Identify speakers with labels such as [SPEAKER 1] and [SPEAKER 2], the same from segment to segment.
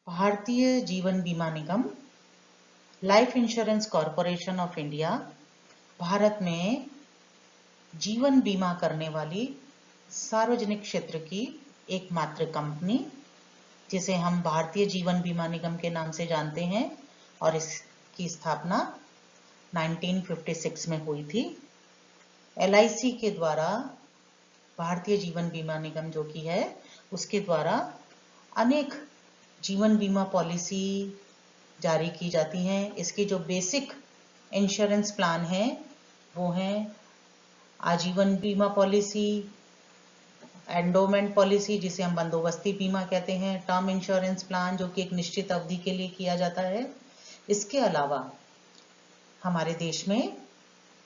[SPEAKER 1] भारतीय Jeevan Bima Nigam, life insurance corporation of India Bharat में जीवन बीमा करने वाली सार्वजनिक क्षेत्र की एकमात्र कंपनी, जिसे हम भारतीय जीवन बीमा निगम के नाम से जानते हैं, और इसकी स्थापना 1956 में हुई थी। LIC के द्वारा, भारतीय जीवन बीमा निगम जो कि है, उसके द्वारा अनेक जीवन बीमा पॉलिसी जारी की जाती हैं। इसकी जो बेसिक इंश्योरेंस प्लान है वो हैं आजीवन बीमा पॉलिसी, एंडोमेंट पॉलिसी जिसे हम बंदोबस्ती बीमा कहते हैं, टर्म इंश्योरेंस प्लान जो कि एक निश्चित अवधि के लिए किया जाता है। इसके अलावा हमारे देश में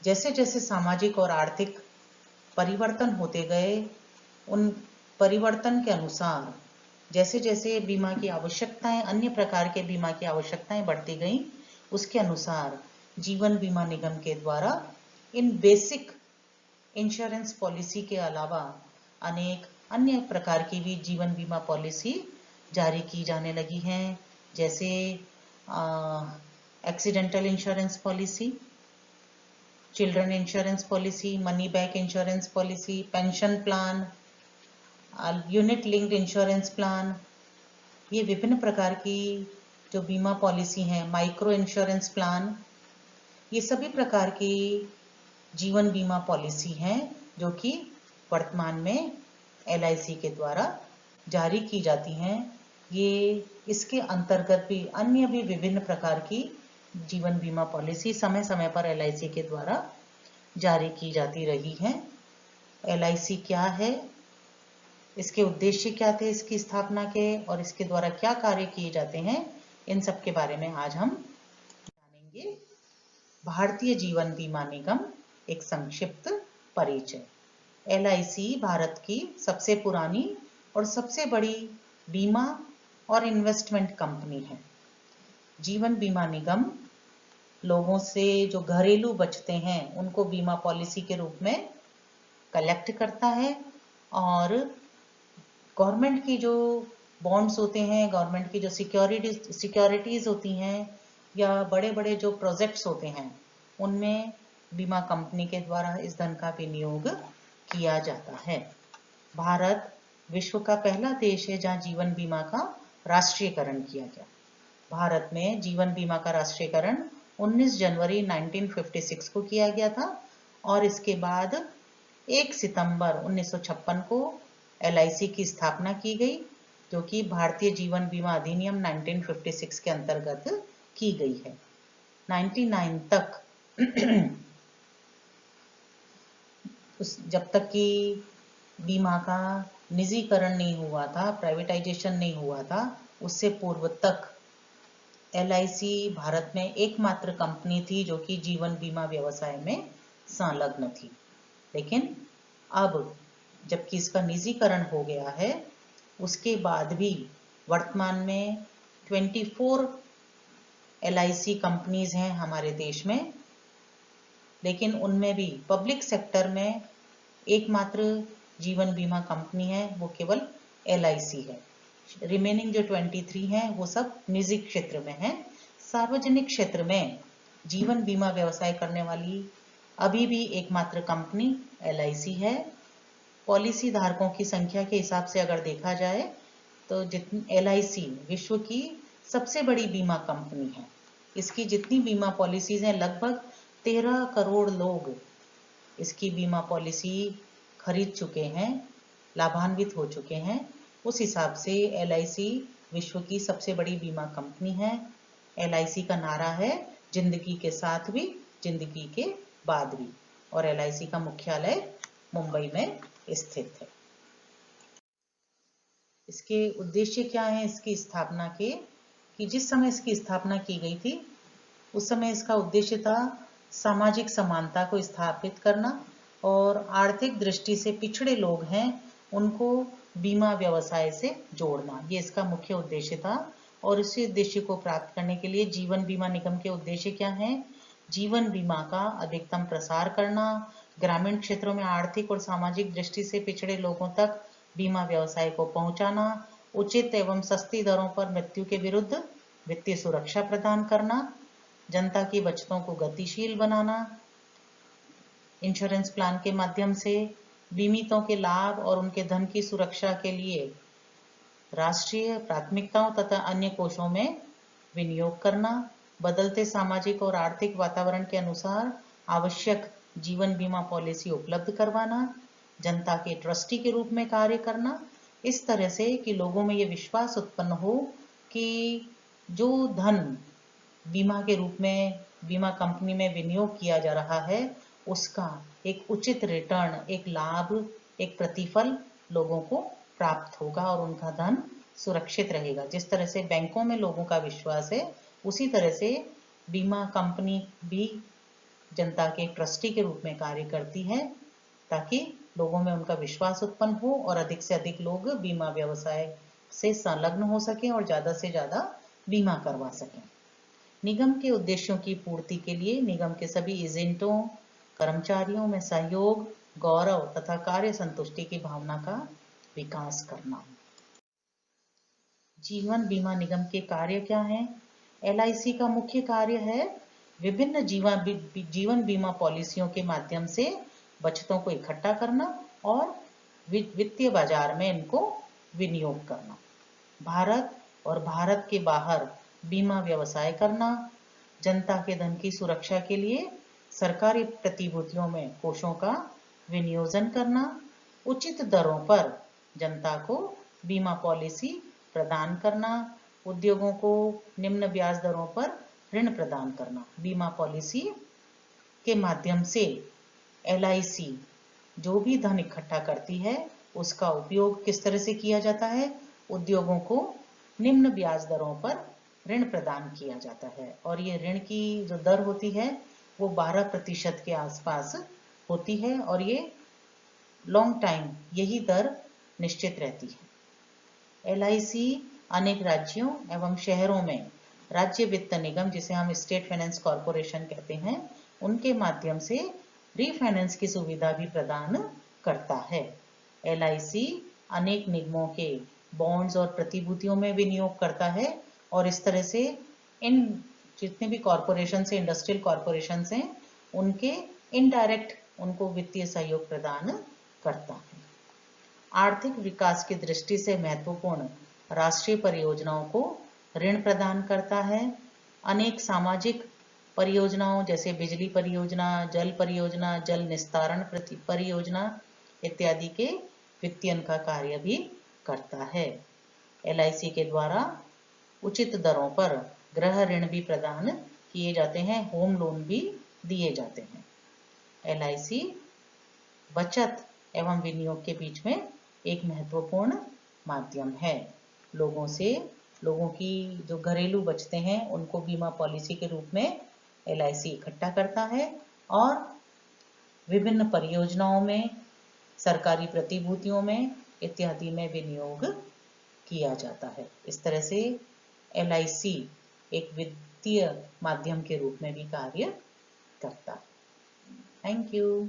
[SPEAKER 1] जैसे जैसे सामाजिक और आर्थिक परिवर्तन होते गए, उन परिवर्तन के अनुसार जैसे जैसे बीमा की आवश्यकताएं, अन्य प्रकार के बीमा की आवश्यकताएं बढ़ती गईं, उसके अनुसार जीवन बीमा निगम के द्वारा इन बेसिक इंश्योरेंस पॉलिसी के अलावा अनेक अन्य प्रकार की भी जीवन बीमा पॉलिसी जारी की जाने लगी हैं, जैसे accidental insurance policy, children insurance policy, money back insurance policy, pension plan, unit linked insurance plan. ये विभिन्न प्रकार की जो बीमा पॉलिसी हैं, माइक्रो इंश्योरेंस प्लान, ये सभी प्रकार की जीवन बीमा पॉलिसी हैं जो कि वर्तमान में LIC के द्वारा जारी की जाती हैं। ये इसके अंतर्गत भी अन्य भी विभिन्न प्रकार की जीवन बीमा पॉलिसी समय समय पर LIC के द्वारा जारी की जाती रही हैं। LIC क्या है, इसके उद्देश्य क्या थे इसकी स्थापना के, और इसके द्वारा क्या कार्य किए जाते हैं, इन सब के बारे में आज हम जानेंगे। भारतीय जीवन बीमा निगम एक संक्षिप्त परिचय। LIC भारत की सबसे पुरानी और सबसे बड़ी बीमा और इन्वेस्टमेंट कंपनी है। जीवन बीमा निगम लोगों से जो घरेलू बचते हैं उनको बीमा पॉलिसी के रूप में कलेक्ट करता है, और गवर्नमेंट की जो बॉन्ड्स होते हैं, गवर्नमेंट की जो सिक्योरिटीज होती हैं, या बड़े बड़े जो प्रोजेक्ट्स होते हैं, उनमें बीमा कंपनी के द्वारा इस धन का विनियोग किया जाता है। भारत विश्व का पहला देश है जहां जीवन बीमा का राष्ट्रीयकरण किया गया। भारत में जीवन बीमा का राष्ट्रीयकरण 19 जनवरी 1956 को किया गया था, और इसके बाद 1 सितंबर 1956 को LIC की स्थापना की गई, जो कि भारतीय जीवन बीमा अधिनियम 1956 के अंतर्गत की गई है। 99 तक जब तक कि बीमा का निजीकरण नहीं हुआ था, प्राइवेटाइजेशन नहीं हुआ था, उससे पूर्व तक LIC भारत में एकमात्र कंपनी थी जो कि जीवन बीमा व्यवसाय में संलग्न थी। लेकिन अब जबकि इसका निजीकरण हो गया है, उसके बाद भी वर्तमान में 24 LIC कंपनीज हैं हमारे देश में, लेकिन उनमें भी पब्लिक सेक्टर में एकमात्र जीवन बीमा कंपनी है, वो केवल LIC है। रिमेनिंग जो 23 हैं वो सब निजी क्षेत्र में हैं। सार्वजनिक क्षेत्र में जीवन बीमा व्यवसाय करने वाली अभी भी एकमात्र कंपनी LIC है। पॉलिसी धारकों की संख्या के हिसाब से अगर देखा जाए तो LIC विश्व की सबसे बड़ी बीमा कंपनी है। इसकी जितनी बीमा पॉलिसीज हैं, लगभग 13 करोड़ लोग इसकी बीमा पॉलिसी खरीद चुके हैं, लाभान्वित हो चुके हैं। उस हिसाब से LIC विश्व की सबसे बड़ी बीमा कंपनी है। LIC का नारा है, जिंदगी के साथ भी, जिंदगी के बाद भी, और LIC का मुख्यालय मुंबई में स्थित है। इसके उद्देश्य क्या है इसकी स्थापना के, कि जिस समय इसकी स्थापना की गई थी उस समय इसका उद्देश्य था सामाजिक समानता को स्थापित करना, और आर्थिक दृष्टि से पिछड़े लोग हैं उनको बीमा व्यवसाय से जोड़ना, ये इसका मुख्य उद्देश्य था। और इसी उद्देश्य को प्राप्त करने के लिए जीवन बीमा निगम के उद्देश्य क्या हैं? जीवन बीमा का अधिकतम प्रसार करना, ग्रामीण क्षेत्रों में आर्थिक और सामाजिक दृष्टि से पिछड़े लोगों तक बीमा व्यवसाय को पहुंचाना, उचित एवं सस्ती दरों पर मृत्यु के विरुद्ध वित्तीय सुरक्षा प्रदान करना, जनता की बचतों को गतिशील बनाना, इंश्योरेंस प्लान के माध्यम से बीमितों के लाभ और उनके धन की सुरक्षा के लिए राष्ट्रीय प्राथमिकताओं तथा अन्य कोषों में विनियोग करना, बदलते सामाजिक और आर्थिक वातावरण के अनुसार आवश्यक जीवन बीमा पॉलिसी उपलब्ध करवाना, जनता के ट्रस्टी के रूप में कार्य करना, इस तरह से कि लोगों में ये विश्वास उत्पन्न हो कि जो धन बीमा के रूप में बीमा कंपनी में विनियोग किया जा रहा है उसका एक उचित रिटर्न, एक लाभ, एक प्रतिफल लोगों को प्राप्त होगा और उनका धन सुरक्षित रहेगा। जिस तरह से बैंकों में लोगों का विश्वास है उसी तरह से बीमा कंपनी भी जनता के ट्रस्टी के रूप में कार्य करती है ताकि लोगों में उनका विश्वास उत्पन्न हो और अधिक से अधिक लोग बीमा व्यवसाय से संलग्न हो सकें और ज़्यादा से ज़्यादा बीमा करवा सकें। निगम के उद्देश्यों की पूर्ति के लिए निगम के सभी एजेंटों, कर्मचारियों में सहयोग, गौरव तथा कार्य संतुष्टि की भावना का विकास करना। जीवन बीमा निगम के कार्य क्या हैं? LIC का मुख्य कार्य है विभिन्न जीवन बीमा पॉलिसियों के माध्यम से बचतों को इकट्ठा करना और वित्तीय बाजार में इनको विनियोग करना। भारत और भारत के बाहर बीमा व्यवसाय करना, जनता के धन की सुरक्षा के लिए सरकारी प्रतिभूतियों में कोषों का विनियोजन करना, उचित दरों पर जनता को बीमा पॉलिसी प्रदान करना, उद्योगों को निम्न ब्याज दरों पर ऋण प्रदान करना। बीमा पॉलिसी के माध्यम से LIC जो भी धन इकट्ठा करती है उसका उपयोग किस तरह से किया जाता है? उद्योगों को निम्न ब्याज दरों पर ऋण प्रदान किया जाता है और ये ऋण की जो दर होती है वो 12% के आसपास होती है और ये लॉन्ग टाइम यही दर निश्चित रहती है। LIC अनेक राज्यों एवं शहरों में राज्य वित्त निगम, जिसे हम स्टेट फाइनेंस कॉरपोरेशन कहते हैं, उनके माध्यम से रीफाइनेंस की सुविधा भी प्रदान करता है। LIC अनेक निगमों के बॉन्ड्स और प्रतिभूतियों में विनियोग करता है और इस तरह से इन जितने भी कॉरपोरेशन से इंडस्ट्रियल कॉरपोरेशन हैं उनके इनडायरेक्ट उनको वित्तीय सहयोग प्रदान करता है। आर्थिक विकास की दृष्टि से महत्वपूर्ण राष्ट्रीय परियोजनाओं को ऋण प्रदान करता है। अनेक सामाजिक परियोजनाओं जैसे बिजली परियोजना, जल परियोजना, जल निस्तारण परियोजना इत्यादि के वित्तीयन का कार्य भी करता है। LIC के द्वारा उचित दरों पर गृह ऋण भी प्रदान किए जाते हैं, होम लोन भी दिए जाते हैं। LIC बचत एवं विनियोग के बीच में एक महत्वपूर्ण माध्यम है। लोगों की जो घरेलू बचतें हैं उनको बीमा पॉलिसी के रूप में LIC इकट्ठा करता है और विभिन्न परियोजनाओं में, सरकारी प्रतिभूतियों में इत्यादि में विनियोग किया जाता है। इस तरह से LIC एक वित्तीय माध्यम के रूप में भी कार्य करता है। Thank you.